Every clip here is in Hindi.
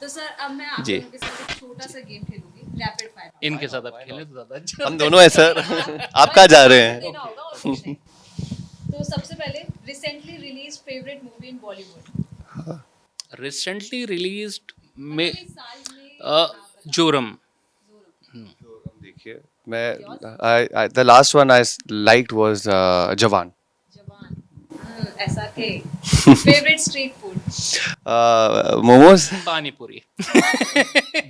तो सर अब मैं आप जी लोगों के साथ एक छोटा सा गेम खेलूंगी, रैपिड फायर। इनके साथ आप खेलें तो ज्यादा अच्छा। हम दोनों हैं सर। आप कहाँ जा रहे हैं? देना होगा और कुछ नहीं। तो सबसे पहले रिसेंटली रिलीज फेवरेट मूवी इन बॉलीवुड, रिसेंटली रिलीज्ड में मतलब इस साल में आप बताओ। जोरम। देखिए मैं the last one I liked was जवान। जवान। ऐसा के फेवरेट स्ट्रीट फूड, मोमोज। पानी पूरी।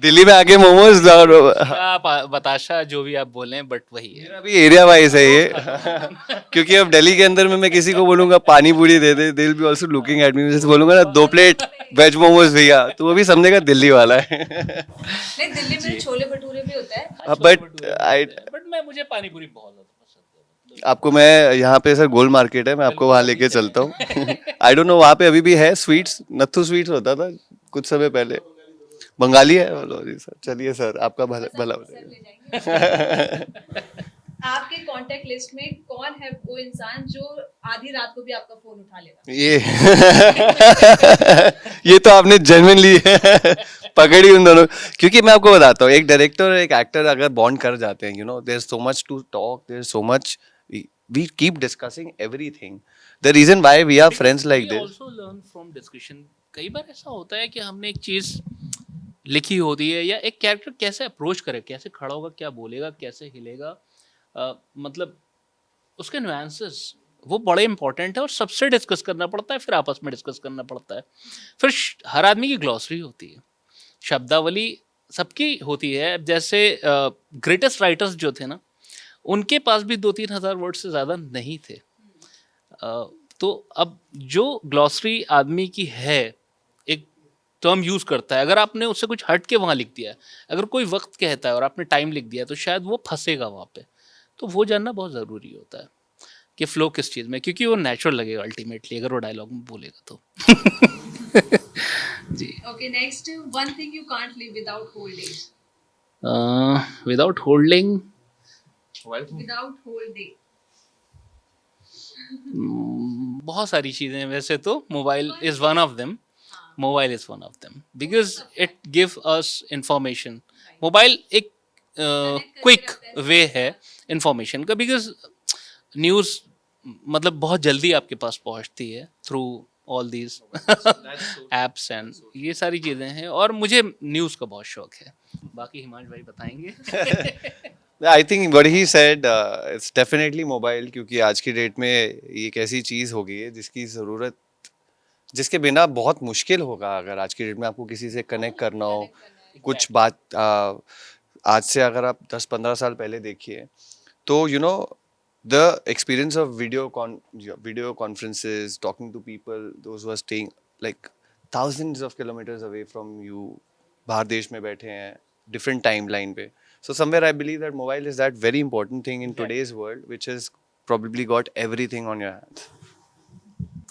दिल्ली में आके मोमोज और आप बताशा जो भी आप बोलें बट वही है। मेरा भी एरिया वाइज है ये। क्योंकि अब दिल्ली के अंदर में मैं किसी को बोलूंगा पानी पूरी दे दे, दिल be also looking at me, जैसे बोलूंगा ना 2 प्लेट वेज मोमोज भैया, तो वो भी समझेगा दिल्ली वाला है। नहीं दिल्ली में छोले भटूरे भी होता है। बट मुझे पानी पूरी बहुत ज्यादा पसंद है। आपको मैं यहाँ पे सर गोल मार्केट है, मैं आपको वहाँ लेके चलता हूँ। आई डोंट नो वहाँ पे अभी भी है स्वीट्स, नत्थू स्वीट्स होता था कुछ समय पहले, बंगाली है। बोलो जी सर, चलिए सर आपका भला भला हो सर ले जाएगा। जाएंगे। आपके कांटेक्ट लिस्ट में कौन है वो इंसान जो आधी रात को भी आपका फोन उठा लेगा? ये तो आपने जेन्युइनली पकड़ी उन दोनों। क्योंकि मैं आपको बताता हूँ, एक डायरेक्टर और एक एक्टर अगर बॉन्ड कर जाते हैं, you know, there is so much to talk, there is so much, we keep discussing everything, the reason why we are friends like this. Also learn from discussion. कई बार ऐसा होता है कि हमने एक चीज लिखी होती है या एक कैरेक्टर कैसे अप्रोच करे, कैसे खड़ा होगा, क्या बोलेगा, कैसे हिलेगा, मतलब उसके नुआंसेस वो बड़े इंपॉर्टेंट है और सबसे डिस्कस करना पड़ता है, फिर आपस में डिस्कस करना पड़ता है। फिर हर आदमी की ग्लॉसरी होती है, शब्दावली सबकी होती है। जैसे ग्रेटेस्ट राइटर्स जो थे ना, उनके पास भी 2-3 हज़ार वर्ड से ज़्यादा नहीं थे। तो अब जो ग्लॉसरी आदमी की है, एक टर्म यूज़ करता है, अगर आपने उससे कुछ हट के वहाँ लिख दिया है, अगर कोई वक्त कहता है और आपने टाइम लिख दिया है, तो शायद वो फंसेगा वहाँ पे। तो वो जानना बहुत ज़रूरी होता है कि फ्लो किस चीज़ में, क्योंकि वो नेचुरल लगेगा अल्टीमेटली अगर वो डायलॉग में बोलेगा तो। जी। Okay next, one thing you can't live without holding. Without holding, without holding बहुत सारी चीज़ें हैं वैसे तो। Mobile is one of them. Mobile is one of them because it give us information. Mobile एक क्विक वे है इंफॉर्मेशन का, बिकॉज न्यूज़ मतलब बहुत जल्दी आपके पास पहुंचती है through all these apps and ये सारी चीज़ें हैं। और मुझे न्यूज़ का बहुत शौक है, बाकी हिमांश भाई बताएंगे। I think what he said, it's definitely mobile, क्योंकि आज की डेट में ये एक ऐसी चीज़ हो गई है जिसकी ज़रूरत, जिसके बिना बहुत मुश्किल होगा अगर आज की डेट में आपको किसी से कनेक्ट करना हो। कुछ बात आज से अगर आप 10-15 साल पहले देखिए तो you know the experience of video conferences, talking to people those who are staying like thousands of kilometers away from you, बाहर देश में बैठे हैं, different timeline पे. So somewhere I believe that mobile is that very important thing in today's world, which has probably got everything on your hands.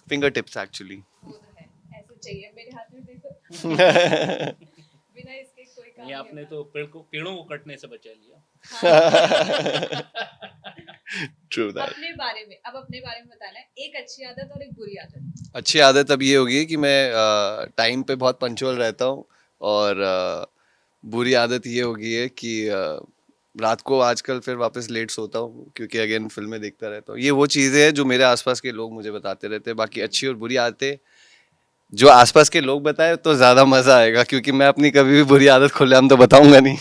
Fingertips actually. वो तो है, ऐसे चाहिए मेरे हाथ में देखो। बिना इसके कोई काम ये नहीं आपने होगा। तो पेड़ों को कटने से बचा लिया। True that. अपने बारे में, अब अपने बारे में बताना है, एक अच्छी आदत और एक बुरी आदत। अच्छी आदत अब ये होगी कि मैं टाइम पे बहुत पंचुअल रहता हूँ, और बुरी आदत ये होगी है कि रात को आजकल फिर वापस लेट सोता हूँ, क्योंकि अगेन फिल्में देखता रहता हूँ। ये वो चीज़ें हैं जो मेरे आसपास के लोग मुझे बताते रहते हैं। बाकी अच्छी और बुरी आदतें जो आसपास के लोग बताए तो ज़्यादा मज़ा आएगा, क्योंकि मैं अपनी कभी भी बुरी आदत खुलेआम तो बताऊंगा नहीं।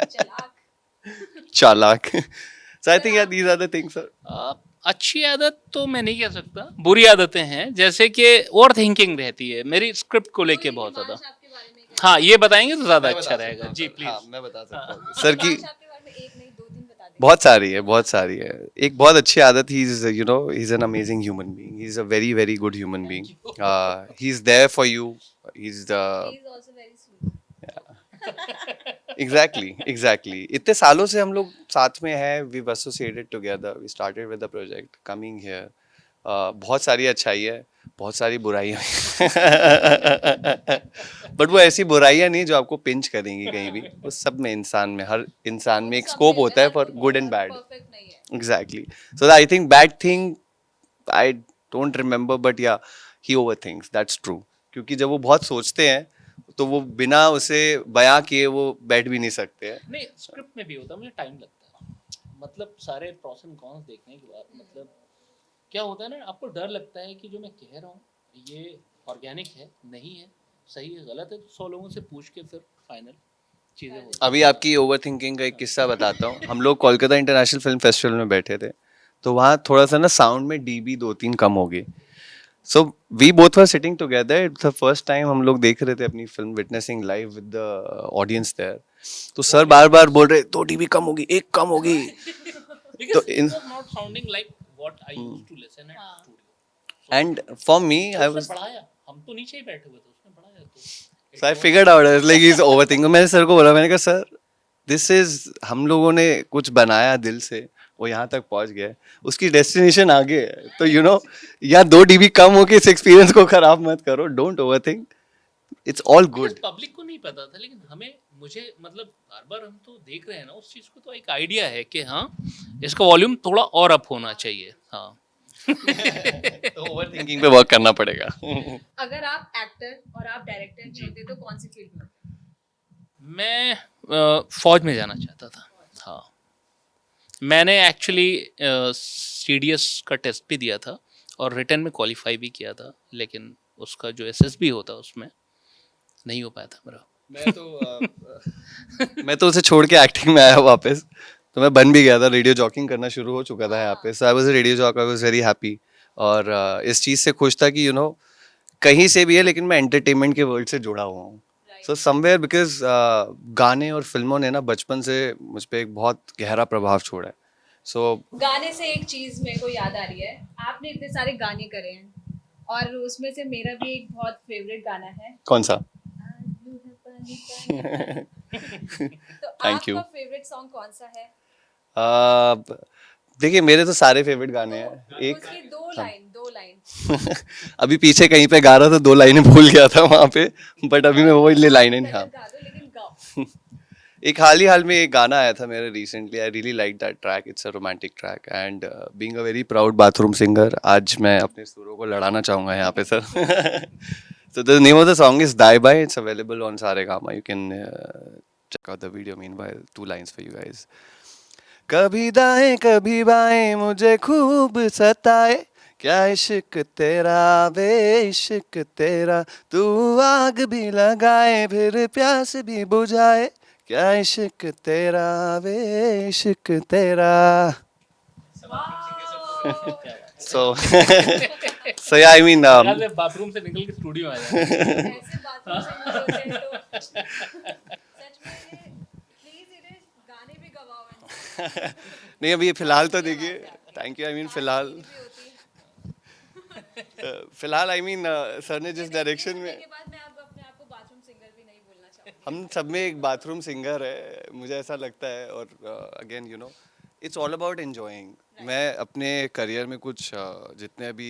चालाक। चालाक। So I think yeah, these are the things, sir. अच्छी आदत तो मैं नहीं कह सकता, बुरी आदतें हैं जैसे कि ओवर थिंकिंग रहती है मेरी स्क्रिप्ट को लेके बहुत ज़्यादा। हिमांश आपके बारे में क्या? हाँ, ये बताएंगे तो ज़्यादा मैं अच्छा बता रहेगा। सकता हूँ, जी सर। प्लीज। हाँ, मैं बता सकता हूँ सर की हिमांश आपके बारे में एक नहीं 2-3 बता दें। बहुत सारी है, बहुत सारी है। एक बहुत अच्छी आदत, he is you know he is an amazing human being, he is a very very good human being, he is there for you, he is the He is also very sweet. Exactly इतने सालों से हम लोग साथ में हैं, we associated together, we started with the project coming here. बहुत सारी अच्छाई है, बहुत सारी बुराइयां। बट वो ऐसी बुराइयां नहीं जो आपको पिंच करेंगी कहीं भी, वो सब में, इंसान में, हर इंसान में एक स्कोप होता है for good and bad. Perfect नहीं है। Exactly, so I think bad thing I don't remember, but या ही ओवर थिंग्स, दैट्स ट्रू। क्योंकि जब वो बहुत सोचते हैं तो वो बिना उसे बयां किए वो बैठ भी नहीं सकते हैं। नहीं, स्क्रिप्ट में भी होता है, मुझे टाइम लगता है, मतलब सारे प्रॉस एंड कॉन्स देखने के बाद, मतलब क्या होता है ना, आपको डर लगता है कि जो मैं कह रहा हूँ ये ऑर्गेनिक है, नहीं है, सही है, गलत है, तो 100 लोगों से पूछ के फिर फाइनल चीज़ें होती हैं। अभी आपकी ओवर थिंकिंग का एक किस्सा बताता हूँ। हम लोग कोलकाता इंटरनेशनल फिल्म फेस्टिवल में बैठे थे, तो वहाँ थोड़ा सा ना साउंड में डीबी 2-3 कम हो गई। So we both were sitting together, it's the first time हम लोग देख रहे थे अपनी film, witnessing live with the audience there. तो सर बार बार बोल रहे 2 डीबी कम होगी, 1 कम होगी। Because तो it in was not sounding like what I used to listen at हाँ. studio. एंड फॉर मी आई उसने वाज पढ़ाया, हम तो नीचे ही बैठे हुए थे, उसने पढ़ाया तो So I figured out like he's overthinking. मैंने सर को बोला, मैंने कहा सर दिस इज, हम लोगों ने कुछ बनाया दिल से, वो यहाँ तक पहुँच गया है, उसकी डेस्टिनेशन आगे है, तो यू नो या 2 डीबी कम हो के इस एक्सपीरियंस को खराब मत करो, don't overthink, it's all good. Public को नहीं पता था, लेकिन हमें, मुझे मतलब बार बार हम तो देख रहे हैं ना उस चीज को, तो एक आइडिया है कि हाँ इसका वॉल्यूम थोड़ा और अप होना चाहिए। हाँ तो ओवरथिंकिंग पे वर्क करना पड़ेगा। अगर आप एक्टर और आप डायरेक्टर नहीं होते तो कौन सी फील्ड में होते? मैं फौज में जाना चाहता था। हाँ, मैंने एक्चुअली सीडीएस का टेस्ट भी दिया था और रिटन में क्वालिफाई भी किया था, लेकिन उसका जो एसएसबी होता उसमें नहीं हो पाया था मेरा। मैं तो उसे छोड़ के एक्टिंग में आया वापस, तो मैं बन भी गया था, रेडियो जॉकिंग करना शुरू हो चुका था यहाँ पे। So I was a radio jock, I was very happy, और इस चीज़ से खुश था कि यू नो कहीं से भी है लेकिन मैं एंटरटेनमेंट के वर्ल्ड से जुड़ा हुआ हूँ। सो समवेयर, बिकॉज गाने और फिल्मों ने ना बचपन से मुझ पर एक बहुत गहरा प्रभाव छोड़ा है। सो गाने से एक चीज मेरे को याद आ रही है, आपने इतने सारे गाने करे हैं और उसमें से मेरा भी एक बहुत फेवरेट गाना है। कौन सा? आलू है पानी पानी। तो Thank you. आपका फेवरेट सॉन्ग कौन सा है? देखिए मेरे तो सारे फेवरेट गाने हैं। एक उसकी दो लाइन अभी पीछे कहीं पे गा रहा था, 2 लाइनें भूल गया था वहाँ पे, बट अभी मैं वो लाइनें, हाँ। गा दो, लेकिन गाओ। एक हाल में एक गाना आया था मेरे recently, I really like that track, it's a romantic track, and being a very proud bathroom singer, आज मैं अपने सुरों को लड़ाना चाहूँगा यहाँ पे sir. So the name of the song is Die Bye. It's available on Saregama. You can check out the video. Meanwhile, 2 lines for you guys. कभी दाएं कभी बाएं मुझे खूब सताए, क्या इश्क तेरा वे इश्क तेरा, तू आग भी लगाए फिर प्यास भी बुझाए, क्या इश्क तेरा वे इश्क तेरा। So so yeah, I mean bathroom से निकल के स्टूडियो आ जाए। ऐसे बाथरूम सिंगर होते हैं तो सच में प्लीज इधर गाने भी गवाओ। नहीं अभी फिलहाल तो देखिए, थैंक यू, आई मीन फिलहाल आई मीन सर ने जिस डायरेक्शन में, के बाद मैं अब अपने आप को बाथरूम सिंगर भी नहीं बोलना चाहूँगी। हम सब में एक बाथरूम सिंगर है, मुझे ऐसा लगता है। और again you know it's all about enjoying. मैं अपने करियर में कुछ जितने अभी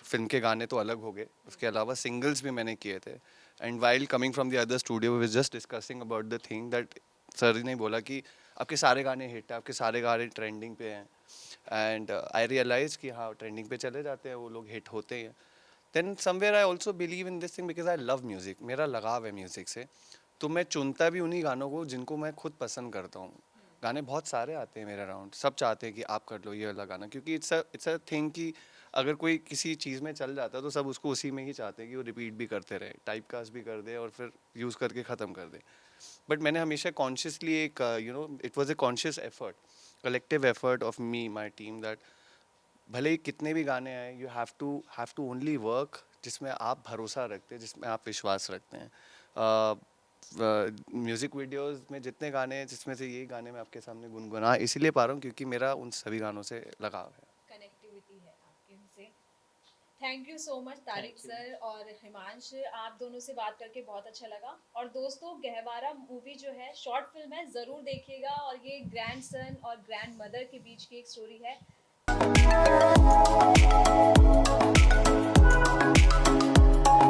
फिल्म के गाने तो अलग हो गए, उसके अलावा सिंगल्स भी मैंने किए थे, and while coming from the other studio we was just discussing about the thing that sir ने बोला कि आपके सारे गाने हिट है, आपके सारे गाने ट्रेंडिंग पे हैं, एंड आई रियलाइज कि हाँ ट्रेंडिंग पे चले जाते हैं वो लोग, हिट होते हैं। Then somewhere I also believe in this thing because I love music, मेरा लगाव है म्यूज़िक से, तो मैं चुनता भी उन्हीं गानों को जिनको मैं खुद पसंद करता हूँ। गाने बहुत सारे आते हैं मेरे अराउंड, सब चाहते हैं कि आप कर लो ये वाला गाना, क्योंकि इट्स अ थिंग कि अगर कोई किसी चीज़ में चल जाता है तो सब उसको उसी में ही चाहते हैं कि वो रिपीट भी करते रहे, टाइप कास्ट भी कर दे और फिर यूज़ करके ख़त्म कर दे। बट मैंने हमेशा कॉन्शियसली एक you know it was a conscious effort, collective effort of me my team, that भले ही कितने भी गाने आए, you have to only work जिसमें आप भरोसा रखते हैं, जिसमें आप विश्वास रखते हैं। म्यूज़िक वीडियोस में जितने गाने हैं, जिसमें से यही गाने मैं आपके सामने गुनगुना इसलिए पा रहा हूँ क्योंकि मेरा उन सभी गानों से लगाव है, कनेक्टिविटी है आपके उनसे। Thank you so much Tariq sir और हिमांश, आप दोनों से बात करके बहुत अच्छा लगा। और दोस्तों गहवारा मूवी जो है शॉर्ट फिल्म है, ज़रूर देखिएगा, और ये ग्रैंड सन और ग्रैंड मदर के बीच की एक स्टोरी है।